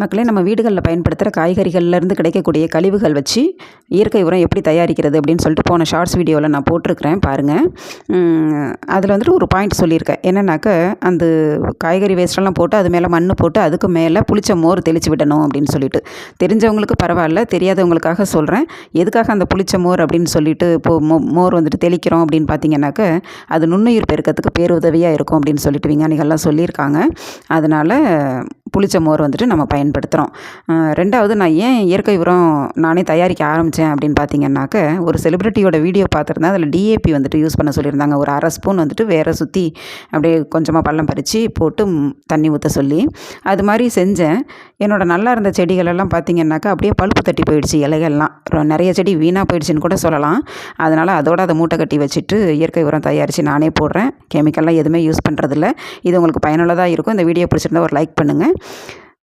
மக்களே, நம்ம வீடுகளில் பயன்படுத்துகிற காய்கறிகள்லேருந்து கிடைக்கக்கூடிய கழிவுகள் வச்சு இயற்கை உரம் எப்படி தயாரிக்கிறது அப்படின்னு சொல்லிட்டு போன ஷார்ட்ஸ் வீடியோவில் நான் போட்டிருக்கிறேன் பாருங்கள். அதில் வந்துட்டு ஒரு பாயிண்ட் சொல்லியிருக்கேன். என்னென்னாக்க, அந்த காய்கறி வேஸ்ட்டெல்லாம் போட்டு அது மேலே மண் போட்டு அதுக்கு மேலே புளிச்ச மோர் தெளித்து விடணும் அப்படின்னு சொல்லிட்டு. தெரிஞ்சவங்களுக்கு பரவாயில்ல, தெரியாதவங்களுக்காக சொல்கிறேன். எதுக்காக அந்த புளிச்ச மோர் அப்படின்னு சொல்லிட்டு இப்போது மோர் வந்துட்டு தெளிக்கிறோம் அப்படின்னு பார்த்தீங்கன்னாக்க, அது நுண்ணுயிர் பெருக்கத்துக்கு பேருதவியாக இருக்கும் அப்படின்னு சொல்லிட்டு விஞ்ஞானிகள்லாம் சொல்லியிருக்காங்க. அதனால் புளிச்ச மோர் வந்துட்டு நம்ம பயன்படுத்துகிறோம். ரெண்டாவது, நான் ஏன் இயற்கை உரம் நானே தயாரிக்க ஆரம்பித்தேன் அப்படின்னு பார்த்தீங்கன்னாக்க, ஒரு செலிப்ரிட்டியோட வீடியோ பார்த்துருந்தேன். அதில் டிஏபி வந்துட்டு யூஸ் பண்ண சொல்லியிருந்தாங்க. ஒரு அரை ஸ்பூன் வந்துட்டு வேற சுற்றி அப்படியே கொஞ்சமாக பள்ளம் பறித்து போட்டு தண்ணி ஊற்ற சொல்லி அது மாதிரி செஞ்சேன். என்னோடய நல்லா இருந்த செடிகளெல்லாம் பார்த்திங்கன்னாக்கா அப்படியே பழுப்பு தட்டி போயிடுச்சு. இலைகள்லாம் நிறைய செடி வீணாக போயிடுச்சுன்னு கூட சொல்லலாம். அதனால் அதோட அதை மூட்டை கட்டி வச்சுட்டு இயற்கை உரம் தயாரித்து நானே போடுறேன். கெமிக்கல்லாம் எதுவுமே யூஸ் பண்ணுறதில்ல. இது உங்களுக்கு பயனுள்ளதாக இருக்கும். இந்த வீடியோ பிடிச்சிருந்தா ஒரு லைக் பண்ணுங்கள்.